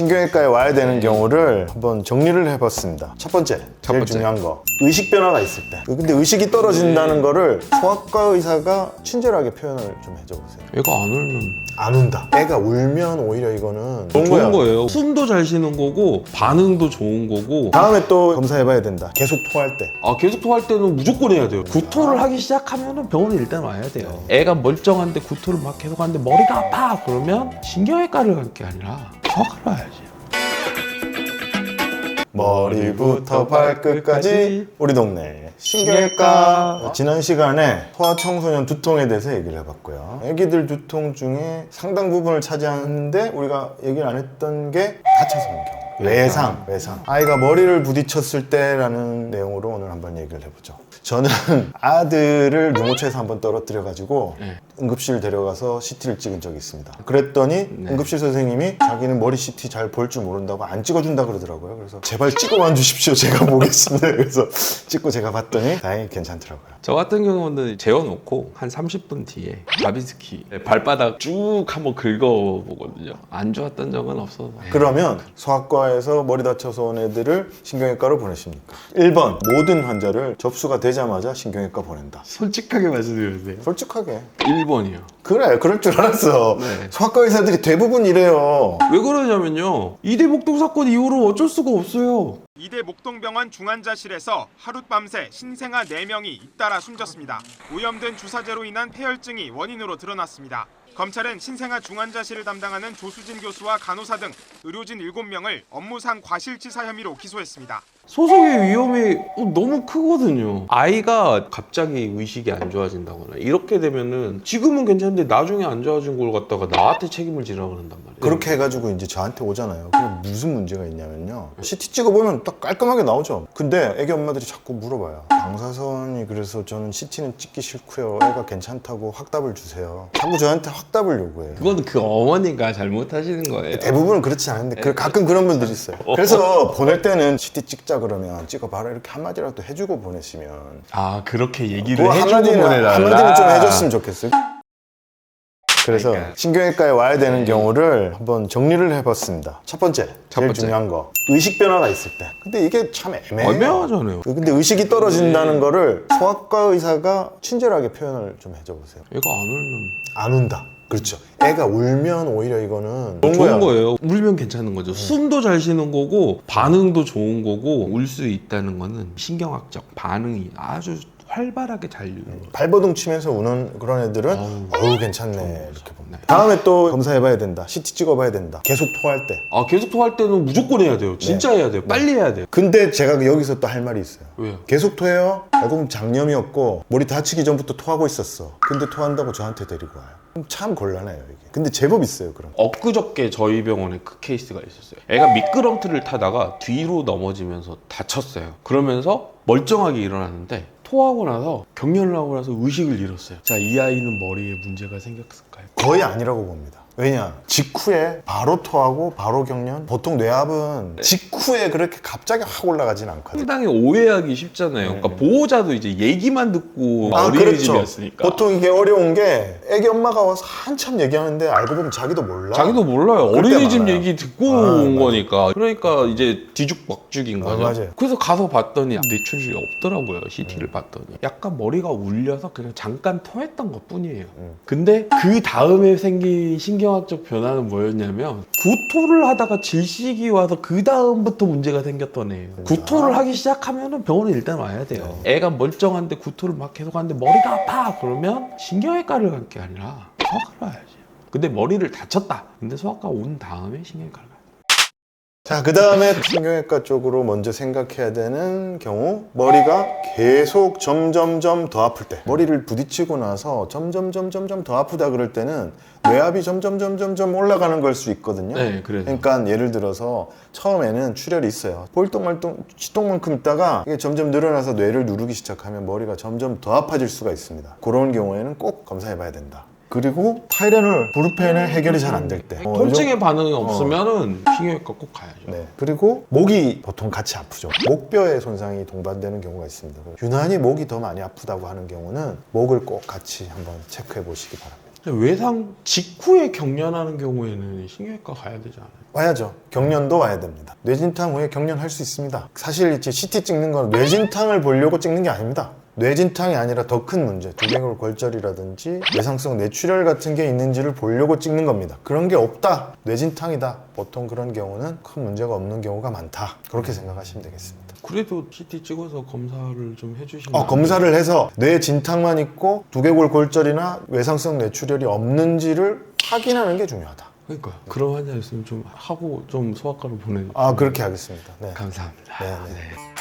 신경외과에 와야 되는 경우를 한번 정리를 해봤습니다. 첫 번째, 제일 중요한 거, 의식 변화가 있을 때. 근데 의식이 떨어진다는 거를 소아과 의사가 친절하게 표현을 좀 해줘보세요. 애가 안 울면 안 운다. 애가 울면 오히려 이거는 좋은 거예요. 숨도 잘 쉬는 거고 반응도 좋은 거고. 다음에 또 검사해봐야 된다. 계속 토할 때. 계속 토할 때는 무조건 해야 돼요. 구토를 하기 시작하면 병원에 일단 와야 돼요. 애가 멀쩡한데 구토를 막 계속 하는데 머리가 아파 그러면 신경외과를 갈 게 아니라 소아과를 와야지. 머리부터 발끝까지 우리 동네 신경외과. 지난 시간에 소아청소년 두통에 대해서 얘기를 해봤고요. 애기들 두통 중에 상당 부분을 차지하는데 우리가 얘기를 안 했던 게 다쳐서 오는 경우. 외상. 아이가 머리를 부딪혔을 때라는 내용으로 오늘 한번 얘기를 해보죠. 저는 아들을 유모차에서 한번 떨어뜨려가지고 응급실 데려가서 CT를 찍은 적이 있습니다. 그랬더니 응급실 선생님이 자기는 머리 CT 잘 볼 줄 모른다고 안 찍어준다 그러더라고요. 그래서 제발 찍어만 주십시오. 제가 보겠습니다. 그래서 찍고 제가 봤더니 다행히 괜찮더라고요. 저 같은 경우는 재워놓고 한 30분 뒤에 가비스키 발바닥 쭉 한번 긁어보거든요. 안 좋았던 적은 없어서. 그러면 소아과에서 머리 다쳐서 온 애들을 신경외과로 보내십니까? 1번, 모든 환자를 접수가 되자마자 신경외과 보낸다. 솔직하게 말씀드려도 돼요? 솔직하게. 1번이요. 그래, 그럴 줄 알았어. 네. 소아과 의사들이 대부분 이래요. 왜 그러냐면요. 이대 목동 사건 이후로 어쩔 수가 없어요. 이대 목동병원 중환자실에서 하룻밤새 신생아 4명이 잇따라 숨졌습니다. 오염된 주사제로 인한 폐혈증이 원인으로 드러났습니다. 검찰은 신생아 중환자실을 담당하는 조수진 교수와 간호사 등 의료진 7명을 업무상 과실치사 혐의로 기소했습니다. 소송의 위험이 너무 크거든요. 아이가 갑자기 의식이 안 좋아진다거나 이렇게 되면은 지금은 괜찮은데 나중에 안 좋아진 걸 갖다가 나한테 책임을 지라고 그런단 말이에요. 그렇게 해가지고 이제 저한테 오잖아요. 그럼 무슨 문제가 있냐면요. CT 찍어보면 딱 깔끔하게 나오죠. 근데 애기 엄마들이 자꾸 물어봐요. 방사선이 그래서 저는 CT는 찍기 싫고요. 애가 괜찮다고 확답을 주세요. 자꾸 저한테 확답을 요구해요. 그건 그 어머니가 잘못하시는 거예요. 대부분은 그렇지 않은데 가끔 그런 분들이 있어요. 그래서 보낼 때는 CT 찍자 그러면 찍어봐라 이렇게 한마디라도 해주고 보내시면 그렇게 얘기를 그거 해주고 보내달라. 한마디는 좀 해줬으면 좋겠어요. 그래서 그러니까. 신경외과에 와야 되는 경우를 한번 정리를 해봤습니다. 첫 번째, 제일 중요한 거, 의식 변화가 있을 때. 근데 이게 참 애매해요. 애매하잖아요. 근데 의식이 떨어진다는 거를 소아과 의사가 친절하게 표현을 좀 해줘보세요. 애가 안 울면 안 운다. 그렇죠. 애가 울면 오히려 이거는 좋은 거예요. 울면 괜찮은 거죠. 숨도 잘 쉬는 거고 반응도 좋은 거고 울 수 있다는 거는 신경학적 반응이 아주 활발하게 잘 유요. 발버둥 치면서 우는 그런 애들은 어우 괜찮네 이렇게 봅니다. 다음에 또 검사해봐야 된다. CT 찍어봐야 된다. 계속 토할 때. 계속 토할 때는 무조건 해야 돼요. 진짜 해야 돼요. 빨리 해야 돼요. 근데 제가 여기서 또 할 말이 있어요. 왜요? 계속 토해요? 알고 보면 장염이었고 머리 다치기 전부터 토하고 있었어. 근데 토한다고 저한테 데리고 와요. 그럼 참 곤란해요 이게. 근데 제법 있어요 그럼. 엊그저께 저희 병원에 그 케이스가 있었어요. 애가 미끄럼틀을 타다가 뒤로 넘어지면서 다쳤어요. 그러면서 멀쩡하게 일어났는데 토하고 나서 경련을 하고 나서 의식을 잃었어요. 자, 이 아이는 머리에 문제가 생겼을까요? 거의 아니라고 봅니다. 왜냐? 직후에 바로 토하고 바로 경련? 보통 뇌압은 직후에 그렇게 갑자기 확 올라가진 않거든요. 상당히 오해하기 쉽잖아요. 그러니까 보호자도 이제 얘기만 듣고 어린이집이었으니까. 보통 이게 어려운 게 애기 엄마가 와서 한참 얘기하는데 알고 보면 자기도 몰라. 자기도 몰라요. 그럴 때 어린이집 많아요. 얘기 듣고 온 맞아. 거니까. 그러니까 이제 뒤죽박죽인 거죠. 맞아요. 그래서 가서 봤더니 뇌출혈이 없더라고요. CT를 봤더니. 약간 머리가 울려서 그냥 잠깐 토했던 것 뿐이에요. 근데 그 다음에 생긴 신경학적 변화는 뭐였냐면 구토를 하다가 질식이 와서 그 다음부터 문제가 생겼던 애예요. 구토를 하기 시작하면 병원에 일단 와야 돼요. 애가 멀쩡한데 구토를 막 계속 하는데 머리가 아파 그러면 신경외과를 갈 게 아니라 소아과를 와야지. 근데 머리를 다쳤다. 근데 소아과 온 다음에 신경외과를 가야 돼. 자, 그 다음에 신경외과 쪽으로 먼저 생각해야 되는 경우, 머리가 계속 점점점 더 아플 때, 머리를 부딪히고 나서 점점점 더 아프다 그럴 때는 뇌압이 점점 올라가는 걸 수 있거든요. 네, 그래서. 그러니까 예를 들어서 처음에는 출혈이 있어요. 볼똥말똥 치똥만큼 있다가 이게 점점 늘어나서 뇌를 누르기 시작하면 머리가 점점 더 아파질 수가 있습니다. 그런 경우에는 꼭 검사해 봐야 된다. 그리고 타이레놀, 브루펜의 해결이 잘 안 될 때, 통증의 반응이 없으면은 신경외과 꼭 가야죠. 네. 그리고 목이 보통 같이 아프죠. 목뼈의 손상이 동반되는 경우가 있습니다. 유난히 목이 더 많이 아프다고 하는 경우는 목을 꼭 같이 한번 체크해 보시기 바랍니다. 외상 직후에 경련하는 경우에는 신경외과 가야 되지 않아요? 와야죠. 경련도 와야 됩니다. 뇌진탕 후에 경련할 수 있습니다. 사실 이제 CT 찍는 건 뇌진탕을 보려고 찍는 게 아닙니다. 뇌진탕이 아니라 더 큰 문제, 두개골 골절이라든지 외상성 뇌출혈 같은 게 있는지를 보려고 찍는 겁니다. 그런 게 없다, 뇌진탕이다, 보통 그런 경우는 큰 문제가 없는 경우가 많다, 그렇게 생각하시면 되겠습니다. 그래도 CT 찍어서 검사를 좀 해주시면 검사를 해서 뇌진탕만 있고 두개골 골절이나 외상성 뇌출혈이 없는지를 확인하는 게 중요하다. 그러니까 그런 환자 있으면 좀 하고 좀 소아과로 보내주세요. 그렇게 하겠습니다. 네. 감사합니다. 네, 네. 네.